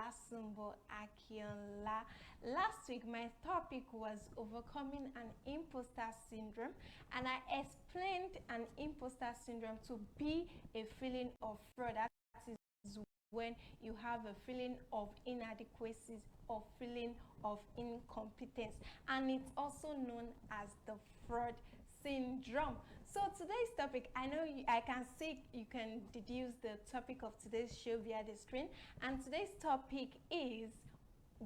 Olasumbo, Akinola. Last week, my topic was overcoming an imposter syndrome, and I explained an imposter syndrome to be a feeling of fraud. That is when you have a feeling of inadequacies or feeling of incompetence, and it's also known as the fraud syndrome. So today's topic, I know I can see you can deduce the topic of today's show via the screen, and today's topic is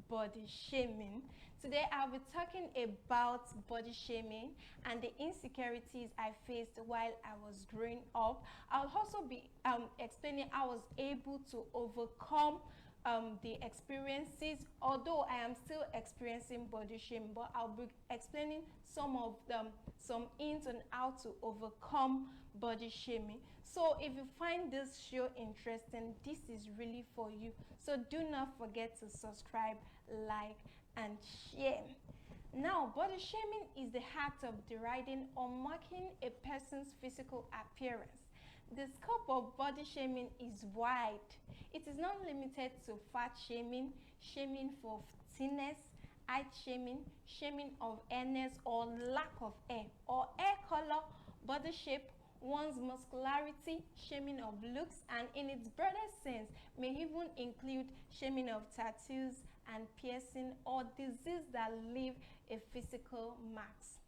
body shaming. Today I'll be talking about body shaming and the insecurities I faced while I was growing up. I'll also be explaining how I was able to overcome the experiences, although I am still experiencing body shame, but I'll be explaining some of them, some hints on how to overcome body shaming. So if you find this show interesting, this is really for you. So do not forget to subscribe, like, and share. Now, body shaming is the act of deriding or mocking a person's physical appearance. The scope of body shaming is wide. It is not limited to fat shaming, shaming for thinness, height shaming, shaming of hairness or lack of hair, or hair color, body shape, one's muscularity, shaming of looks, and in its broader sense may even include shaming of tattoos and piercing or disease that leave a physical marks.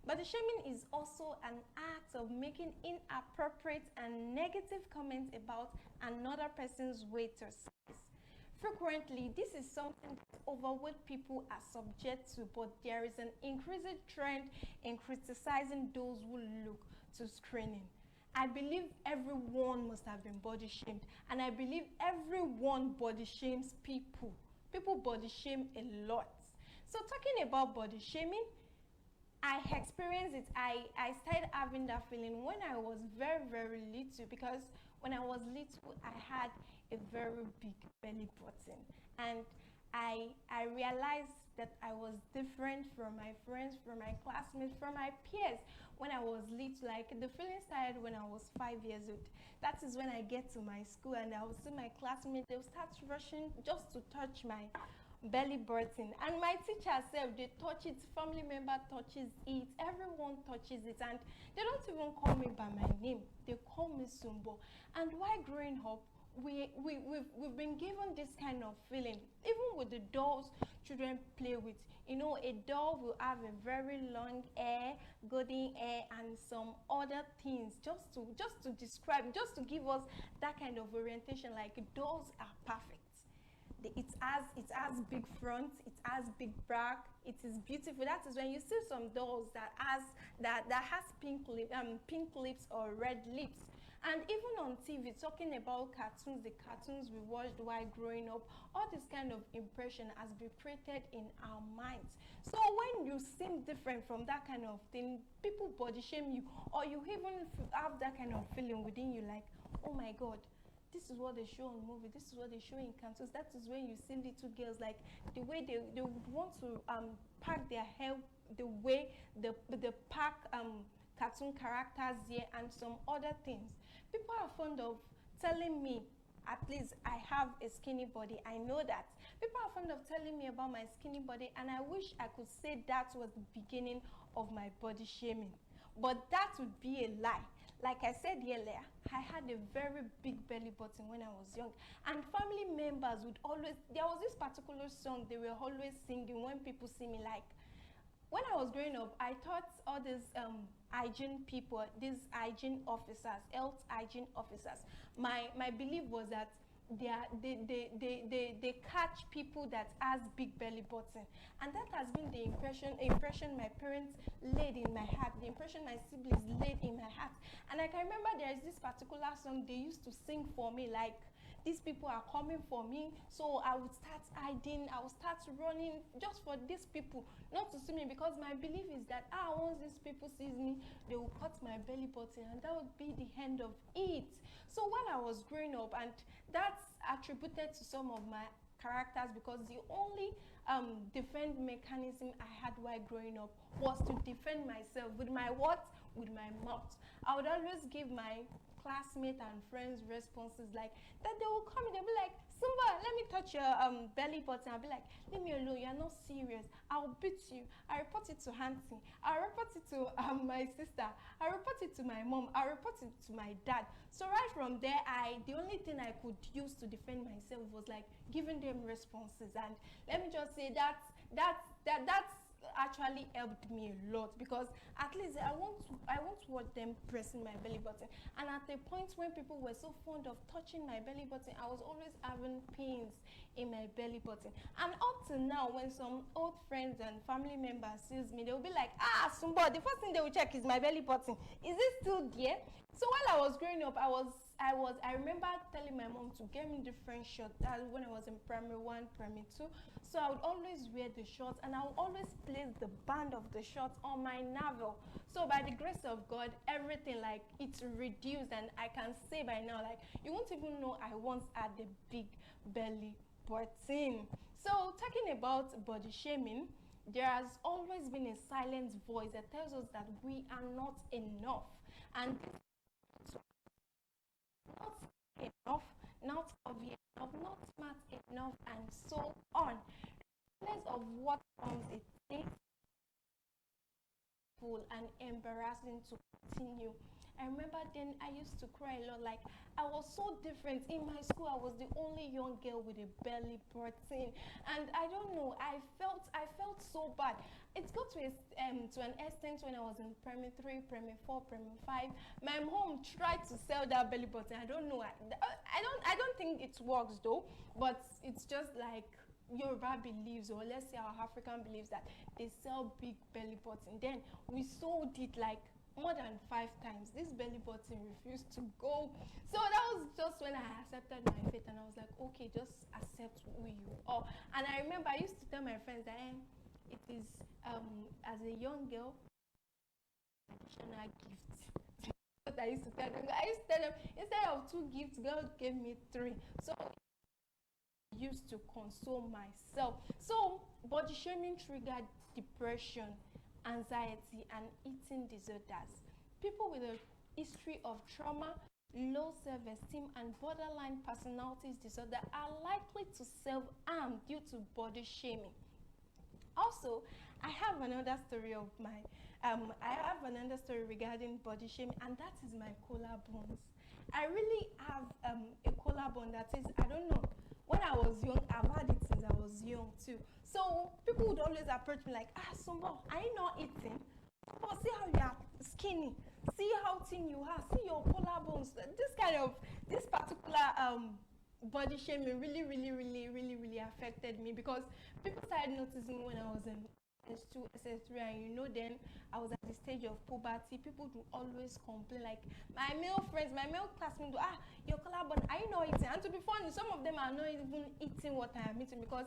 But the shaming is also an act of making inappropriate and negative comments about another person's weight or size. Frequently, this is something that overweight people are subject to, but there is an increasing trend in criticizing those who look to screening. I believe everyone must have been body shamed, and I believe everyone body shames people. People body shame a lot. So talking about body shaming, I experienced it. I started having that feeling when I was very, very little, because when I was little, I had a very big belly button, and I realized that I was different from my friends, from my classmates, from my peers when I was little. Like, the feeling started when I was 5 years old. That is when I get to my school and I will see my classmates, they'll start rushing just to touch my belly button, and my teacher herself, they touch it, family member touches it, everyone touches it, and they don't even call me by my name, they call me Sumbo. And while growing up, we've been given this kind of feeling, even with the dolls children play with. You know, a doll will have a very long hair, golden hair, and some other things, just to describe, just to give us that kind of orientation, like dolls are perfect. It has big front, it has big back, it is beautiful. That is when you see some dolls that has pink lips or red lips. And even on TV, talking about cartoons, the cartoons we watched while growing up, all this kind of impression has been created in our minds. So when you seem different from that kind of thing, people body shame you, or you even have that kind of feeling within you, like, oh my God, this is what they show on movie, this is what they show in cartoons. That is when you see little girls, like the way they would want to pack their hair, the way the pack cartoon characters here, and some other things. People are fond of telling me, at least I have a skinny body, I know that. People are fond of telling me about my skinny body, and I wish I could say that was the beginning of my body shaming. But that would be a lie. Like I said earlier, I had a very big belly button when I was young, and family members would always, there was this particular song they were always singing when people see me. Like, when I was growing up, I thought all these hygiene people, these hygiene officers, health hygiene officers, my belief was that they catch people that has big belly button, and that has been the impression my parents laid in my heart, the impression my siblings laid in my heart. And I can remember there is this particular song they used to sing for me, like, these people are coming for me, so I would start hiding, I would start running just for these people not to see me, because my belief is that once these people sees me, they will cut my belly button, and that would be the end of it. So while I was growing up, and that's attributed to some of my characters, because the only defense mechanism I had while growing up was to defend myself with my what? With my mouth. I would always give my classmates and friends' responses like that. They will come, they'll be like, Simba, let me touch your belly button. I'll be like, leave me alone, you're not serious. I'll beat you. I report it to Hansi. I'll report it to my sister. I'll report it to my mom. I'll report it to my dad. So right from there, the only thing I could use to defend myself was like giving them responses. And let me just say that's actually helped me a lot, because at least I won't watch them pressing my belly button. And at the point when people were so fond of touching my belly button, I was always having pains in my belly button. And up to now, when some old friends and family members sees me, they'll be like, Sumbo, the first thing they will check is my belly button. Is it still there? So while I was growing up, I remember telling my mom to get me different shorts. That when I was in primary 1, primary 2. So I would always wear the shorts, and I would always place the band of the shorts on my navel. So by the grace of God, everything, like, it's reduced, and I can say by now, like, you won't even know I once had a big belly button. So talking about body shaming, there has always been a silent voice that tells us that we are not enough, and not enough, not obvious enough, not smart enough, and so on. Regardless of what comes, it takes full and embarrassing to continue. I remember then I used to cry a lot. Like, I was so different. In my school, I was the only young girl with a belly button, and I don't know. I felt so bad. It got to an extent when I was in primary 3, primary 4, primary 5. My mom tried to sell that belly button. I don't know. I don't think it works though. But it's just like Yoruba believes, or let's say our African believes, that they sell big belly button. Then we sold it like more than 5 times. This belly button refused to go. So that was just when I accepted my fate, and I was like, okay, just accept who you are. And I remember I used to tell my friends that it is as a young girl, additional gift. What I used to tell them. I used to tell them, instead of 2 gifts, God gave me 3. So I used to console myself. So body shaming triggered depression, anxiety, and eating disorders. People with a history of trauma, low self-esteem, and borderline personalities disorder are likely to self-harm due to body shaming. Also, I have another story of my I have another story regarding body shaming, and that is my collarbones. I really have a collarbone that is, I don't know, when I was young, I've had it since I was young too. So people would always approach me like, Sumbo, are you not eating? But see how you are skinny. See how thin you are. See your collarbones. This particular body shaming really affected me, because people started noticing when I was in S2, SS3, and then I was at the stage of puberty. People do always complain, like my male friends, my male classmates do, your collarbone, are you not eating? And to be funny, some of them are not even eating what I am eating, because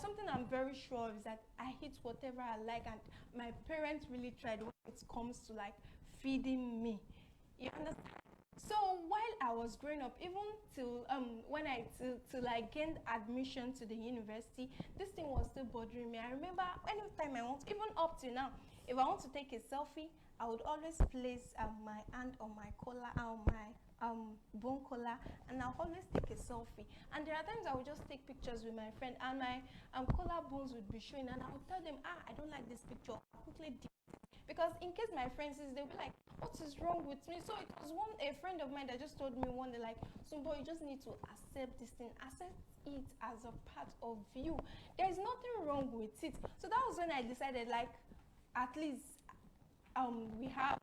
something I'm very sure of is that I eat whatever I like, and my parents really tried when it comes to like feeding me. You understand? So while I was growing up, even till when I till I gained admission to the university, this thing was still bothering me. I remember anytime I want, even up to now, if I want to take a selfie, I would always place my hand on my collar, on my bone collar, and I'll always take a selfie. And there are times I would just take pictures with my friend, and my collar bones would be showing, and I would tell them, I don't like this picture. I'll quickly delete, because in case my friends see, they'll be like, what is wrong with me? So it was a friend of mine that just told me one day, like, Sumbo, you just need to accept this thing, accept it as a part of you. There's nothing wrong with it. So that was when I decided, like, at least we have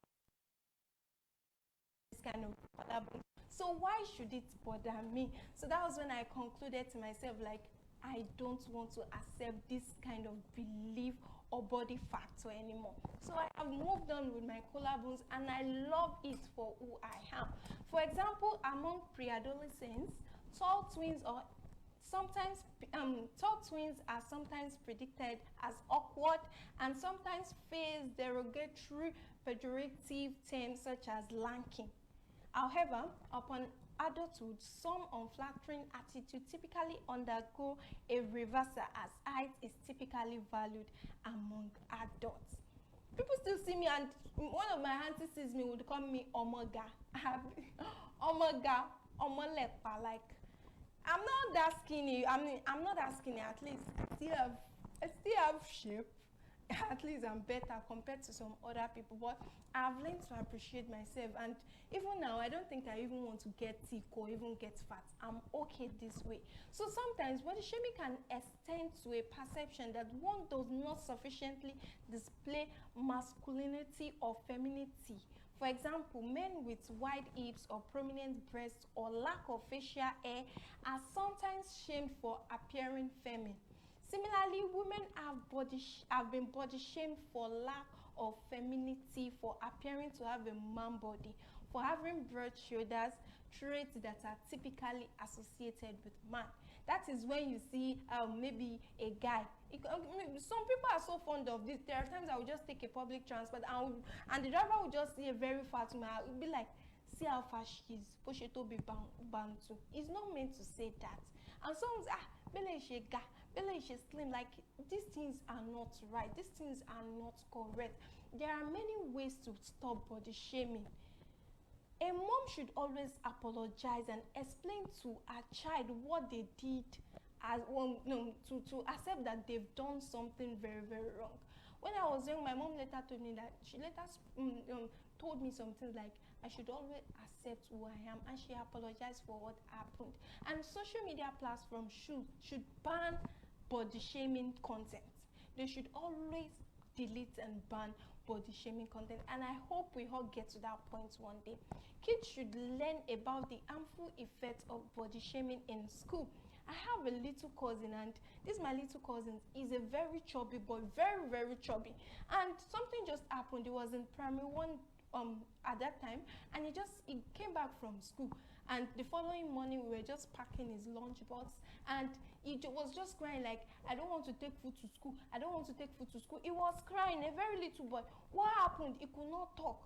this kind of collarbone, so why should it bother me? So that was when I concluded to myself, like, I don't want to accept this kind of belief or body factor anymore. So I have moved on with my collarbones, and I love it for who I am. For example, among pre-adolescents, tall twins are sometimes predicted as awkward, and sometimes face derogatory pejorative terms such as lanky. However, upon adulthood, some unflattering attitudes typically undergo a reversal, as height is typically valued among adults. People still see me, and one of my aunties sees me would call me Omega. Omega, Omolepa. Like, I'm not that skinny. I mean, I'm not that skinny. At least I still have shape. At least I'm better compared to some other people. But I've learned to appreciate myself, and even now, I don't think I even want to get thick or even get fat. I'm okay this way. So sometimes body shaming can extend to a perception that one does not sufficiently display masculinity or femininity. For example, men with wide hips or prominent breasts or lack of facial hair are sometimes shamed for appearing feminine. Similarly, women have been body shamed for lack of femininity, for appearing to have a man body, for having broad shoulders, traits that are typically associated with man. That is when you see maybe a guy. Some people are so fond of this. There are times I will just take a public transport, and the driver will just see a very fat woman. I will be like, see how far she is. Posheto be bantu. It's not meant to say that. And some say, Bele is a guy. Bele is slim. Like, these things are not right. These things are not correct. There are many ways to stop body shaming. A mom should always apologize and explain to her child what they did, as well, no, to accept that they've done something very, very wrong. When I was young, my mom later told me that she later told me something like I should always accept who I am, and she apologized for what happened. And social media platforms should ban body shaming content. They should always delete and ban body shaming content, and I hope we all get to that point one day. Kids should learn about the harmful effects of body shaming in school. I have a little cousin, and this my little cousin is a very chubby boy, very, very chubby. And something just happened. He was in primary one at that time, and he came back from school, and the following morning we were just packing his lunch box, and he was just crying like, I don't want to take food to school, I don't want to take food to school. He was crying, a very little boy. What happened? He could not talk.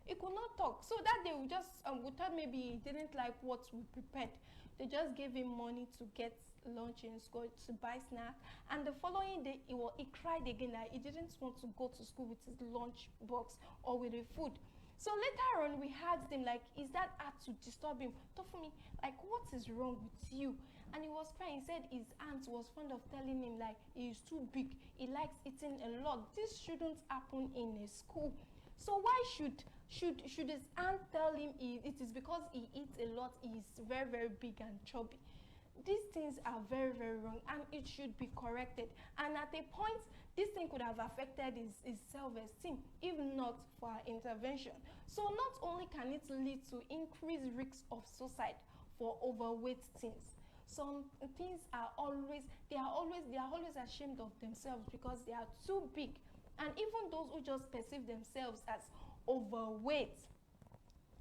He could not talk. So that day we thought maybe he didn't like what we prepared. They just gave him money to get lunch in school, to buy snack, and the following day he cried again that he didn't want to go to school with his lunch box or with the food. So later on we asked him, like, is that hard to disturb him? Talk for me, like, what is wrong with you? And he was crying. He said his aunt was fond of telling him like he is too big, he likes eating a lot. This shouldn't happen in a school. So why should his aunt tell him it is because he eats a lot, he is very, very big and chubby? These things are very, very wrong, and it should be corrected. And at a point, this thing could have affected his self-esteem if not for our intervention. So not only can it lead to increased risks of suicide for overweight teens, some things they are always ashamed of themselves because they are too big. And even those who just perceive themselves as overweight,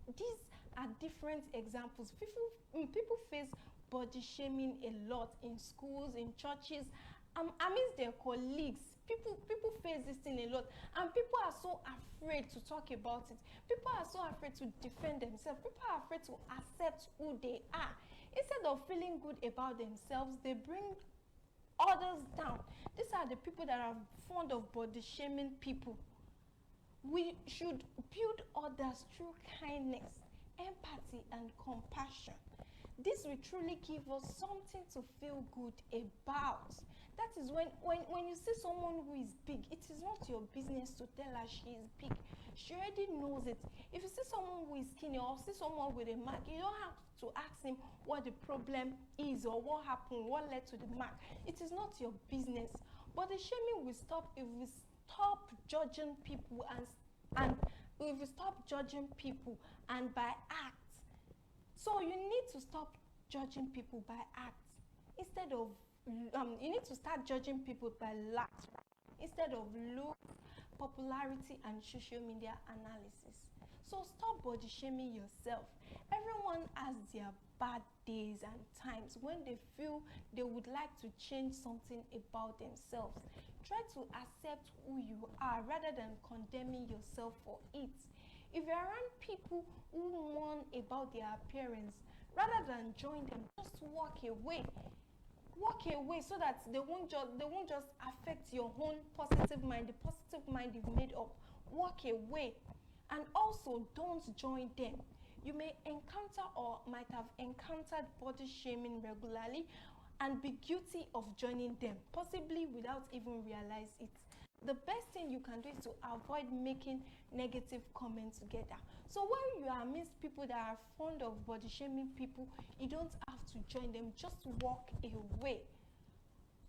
these are different examples. People face body shaming a lot in schools, in churches, amidst their colleagues. People face this thing a lot, and people are so afraid to talk about it. People are so afraid to defend themselves. People are afraid to accept who they are. Instead of feeling good about themselves, they bring others down. These are the people that are fond of body shaming people. We should build others through kindness, empathy, and compassion. This will truly give us something to feel good about. That is when you see someone who is big, it is not your business to tell her she is big. She already knows it. If you see someone who is skinny or see someone with a mark, you don't have to ask him what the problem is or what happened, what led to the mark. It is not your business. But the shaming will stop if we stop judging people and if we stop judging people and by acts. So you need to stop judging people by acts instead of you need to start judging people by looks instead of looks, popularity, and social media analysis. So stop body shaming yourself. Everyone has their bad days and times when they feel they would like to change something about themselves. Try to accept who you are rather than condemning yourself for it. If you're around people who mourn about their appearance, rather than join them, just walk away. Walk away so that they won't just affect your own positive mind, the positive mind you've made up. Walk away. And also, don't join them. You may encounter or might have encountered body shaming regularly and be guilty of joining them, possibly without even realize it. The best thing you can do is to avoid making negative comments together. So when you are amidst people that are fond of body shaming people, you don't have to join them, just walk away.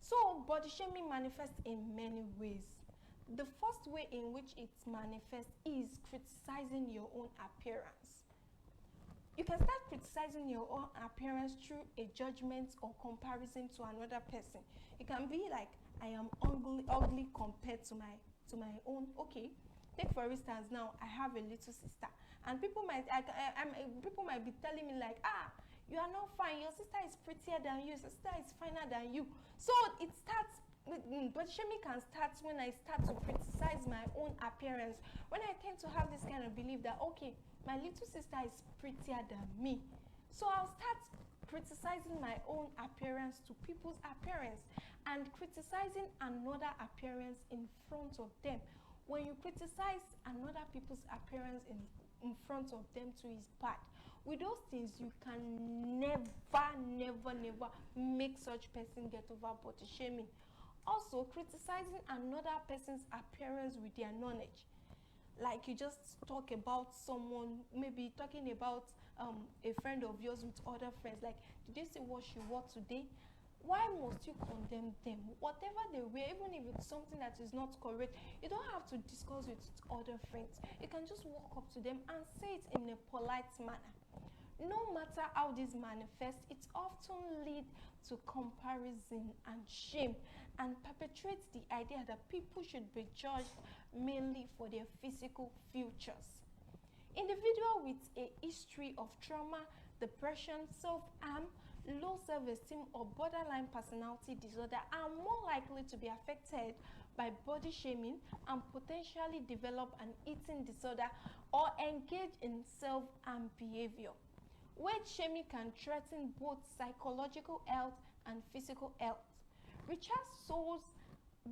So body shaming manifests in many ways. The first way in which it manifests is criticizing your own appearance. You can start criticizing your own appearance through a judgment or comparison to another person. It can be like, I am ugly compared to my own. Okay, take for instance, now I have a little sister, and people might be telling me like, you are not fine. Your sister is prettier than you. Your sister is finer than you. So it starts. But shaming can start when I start to criticize my own appearance. When I tend to have this kind of belief that, okay, my little sister is prettier than me, so I'll start criticizing my own appearance to people's appearance and criticizing another appearance in front of them. When you criticize another people's appearance in front of them too is bad. With those things, you can never make such person get over body shaming. Also, criticizing another person's appearance with their knowledge. Like you just talk about someone, maybe talking about a friend of yours with other friends. Like, did you see what she wore today? Why must you condemn them? Whatever they wear, even if it's something that is not correct, you don't have to discuss it with other friends. You can just walk up to them and say it in a polite manner. No matter how this manifests, it often leads to comparison and shame and perpetuates the idea that people should be judged mainly for their physical features. Individuals with a history of trauma, depression, self-harm, low self-esteem, or borderline personality disorder are more likely to be affected by body shaming and potentially develop an eating disorder or engage in self-harm behavior. Weight shaming can threaten both psychological health and physical health. Richard Soule's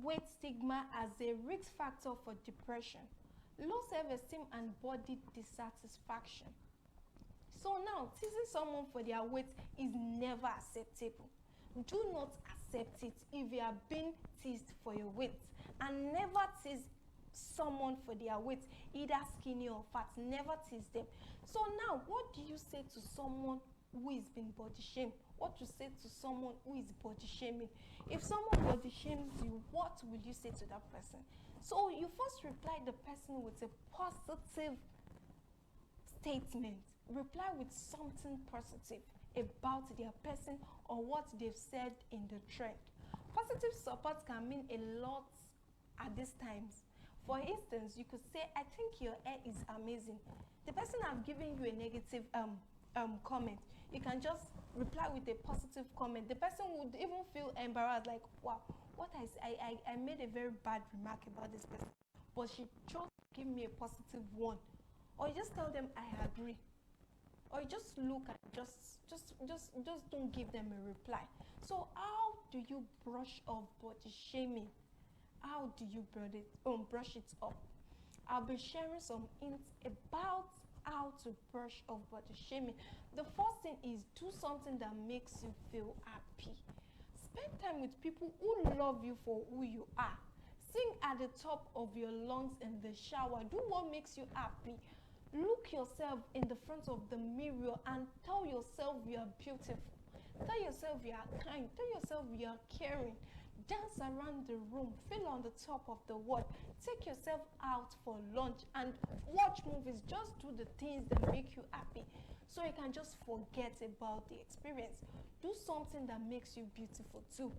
weight stigma as a risk factor for depression, low self-esteem, and body dissatisfaction. So now, teasing someone for their weight is never acceptable. Do not accept it if you are being teased for your weight, and never tease someone for their weight, either skinny or fat. Never tease them. So now, what do you say to someone who is being body shamed? What to say to someone who is body shaming? If someone body shames you, what will you say to that person? So you first reply the person with a positive statement. Reply with something positive about their person or what they've said in the thread. Positive support can mean a lot at these times. For instance, you could say, I think your hair is amazing. The person have given you a negative comment. You can just reply with a positive comment. The person would even feel embarrassed, like, wow, I made a very bad remark about this person, but she chose to give me a positive one. Or you just tell them, I agree. Or you just look and just don't give them a reply. So how do you brush off body shaming? How do you brush it off? I'll be sharing some hints about how to brush off body shaming. The first thing is, do something that makes you feel happy. Spend time with people who love you for who you are. Sing at the top of your lungs in the shower. Do what makes you happy. Look yourself in the front of the mirror and tell yourself you are beautiful. Tell yourself you are kind. Tell yourself you are caring. Dance around the room. Feel on the top of the world. Take yourself out for lunch and watch movies. Just do the things that make you happy, so you can just forget about the experience. Do something that makes you beautiful too.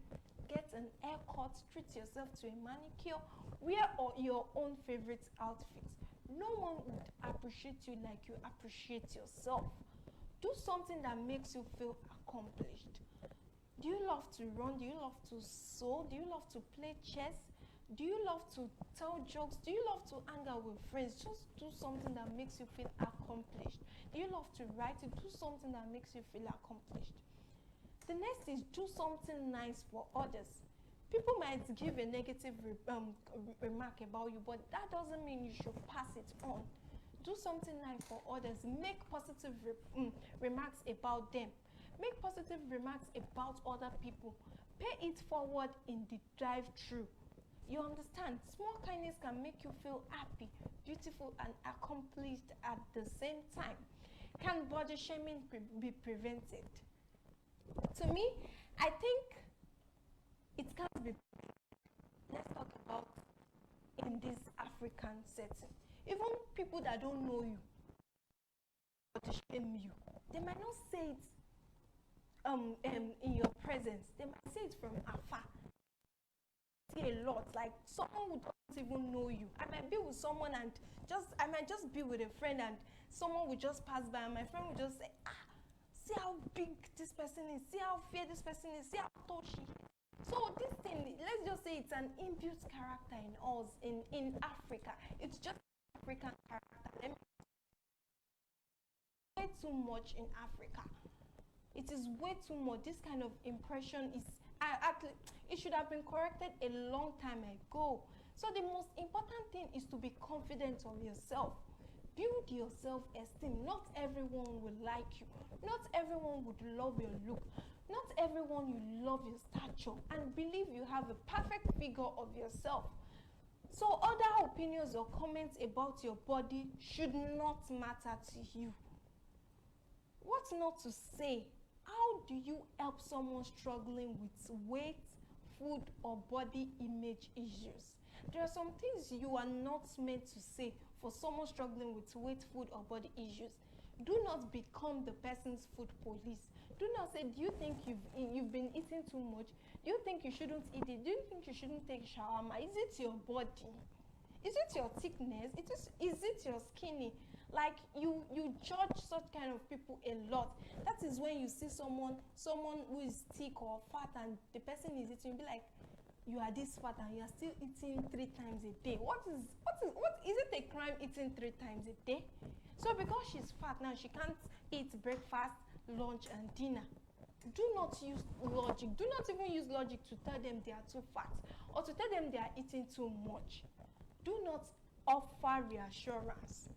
Get an haircut. Treat yourself to a manicure. Wear your own favorite outfit. No one would appreciate you like you appreciate yourself. Do something that makes you feel accomplished. Do you love to run? Do you love to sew? Do you love to play chess? Do you love to tell jokes? Do you love to hang out with friends? Just do something that makes you feel accomplished. Do you love to write? Do something that makes you feel accomplished. The next is do something nice for others. People might give a negative remark about you, but that doesn't mean you should pass it on. Do something nice for others. Make positive remarks about them. Make positive remarks about other people. Pay it forward in the drive-through. You understand? Small kindness can make you feel happy, beautiful, and accomplished at the same time. Can body shaming be prevented? To me, I think it can't be. Let's talk about in this African setting. Even people that don't know you, body shame you. They might not say it in your presence. They might say it from afar. A lot, like someone who doesn't even know you. I might be with someone and I might just be with a friend and someone will just pass by and my friend will just say, see how big this person is, see how fair this person is, see how tall she is. So this thing, let's just say it's an inbuilt character in us, in Africa. It's just African character. Way too much in Africa. It is way too much. This kind of impression is it should have been corrected a long time ago. So the most important thing is to be confident of yourself. Build your self-esteem. Not everyone will like you. Not everyone would love your look. Not everyone will love your stature. And believe you have a perfect figure of yourself. So other opinions or comments about your body should not matter to you. What not to say? How do you help someone struggling with weight, food, or body image issues? There are some things you are not meant to say for someone struggling with weight, food, or body issues. Do not become the person's food police. Do not say, do you think you've been eating too much? Do you think you shouldn't eat it? Do you think you shouldn't take shawarma? Is it your body? Is it your thickness? Is it your skinny? Like you judge such kind of people a lot. That is when you see someone who is thick or fat and the person is eating, be like, you are this fat and you are still eating 3 times a day. What is it a crime eating 3 times a day? So because she's fat now, she can't eat breakfast, lunch, and dinner. Do not use logic. Do not even use logic to tell them they are too fat or to tell them they are eating too much. Do not offer reassurance.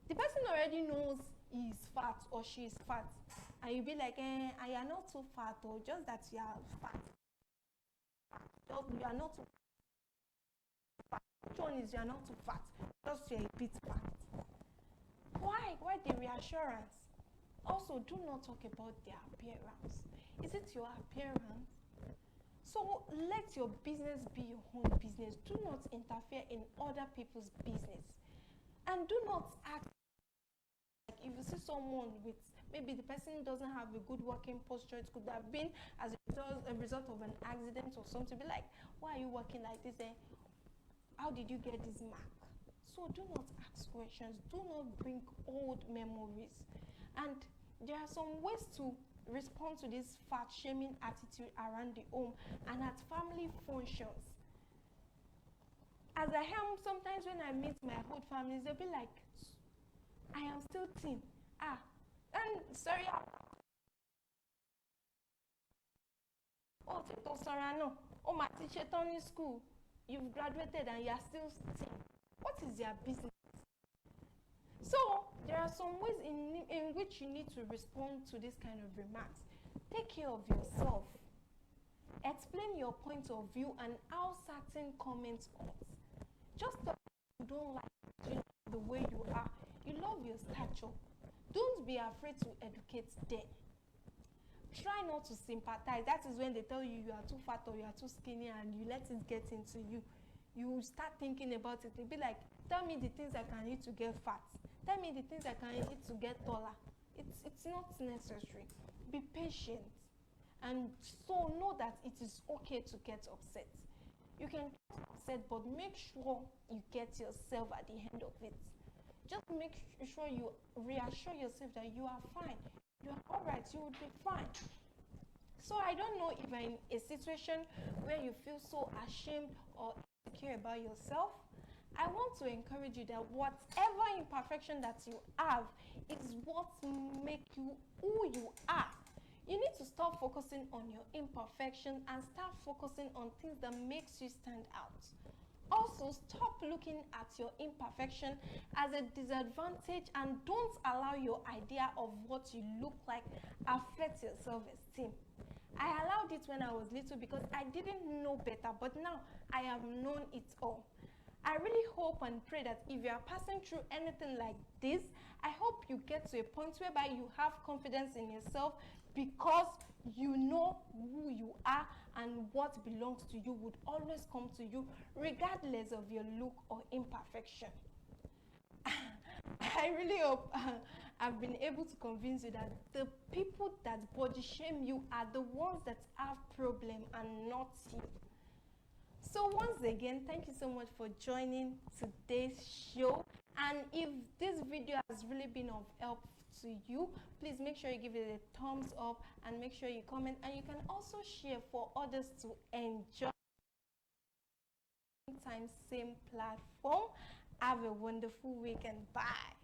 The person already knows he is fat or she is fat, and you'll be like, I am not too fat, or just that you are fat. You are not too fat. Which one is you are not too fat? Just you are a bit fat. Why? Why the reassurance? Also, do not talk about their appearance. Is it your appearance? So let your business be your own business. Do not interfere in other people's business. And do not act like if you see someone with, maybe the person doesn't have a good working posture, it could have been as a result of an accident or something. Be like, why are you working like this? And how did you get this mark? So do not ask questions. Do not bring old memories. And there are some ways to respond to this fat shaming attitude around the home and at family functions. As I am, sometimes when I meet my whole families, they'll be like, I am still thin. And sorry. Oh, Tito Sorano. Oh, my teacher in school. You've graduated and you're still thin. What is your business? So, there are some ways in which you need to respond to this kind of remarks. Take care of yourself. Explain your point of view and how certain comments hurt. Just tell you don't like you the way you are. You love your stature. Don't be afraid to educate them. Try not to sympathize. That is when they tell you are too fat or you are too skinny and you let it get into you. You start thinking about it. You'll be like, tell me the things I can eat to get fat. Tell me the things I can eat to get taller. It's not necessary. Be patient. And so know that it is okay to get upset. You can get upset, but make sure you get yourself at the end of it. Just make sure you reassure yourself that you are fine. You are alright, you will be fine. So I don't know if you're in a situation where you feel so ashamed or insecure about yourself. I want to encourage you that whatever imperfection that you have is what makes you who you are. You need to stop focusing on your imperfection and start focusing on things that makes you stand out. Also, stop looking at your imperfection as a disadvantage and don't allow your idea of what you look like affect your self-esteem. I allowed it when I was little because I didn't know better, but now I have known it all. I really hope and pray that if you are passing through anything like this, I hope you get to a point whereby you have confidence in yourself because you know who you are and what belongs to you would always come to you regardless of your look or imperfection. I really hope I've been able to convince you that the people that body shame you are the ones that have problem and not you. So once again, thank you so much for joining today's show. And if this video has really been of help to you, please make sure you give it a thumbs up and make sure you comment, and you can also share for others to enjoy. Time, same platform. Have a wonderful weekend. Bye.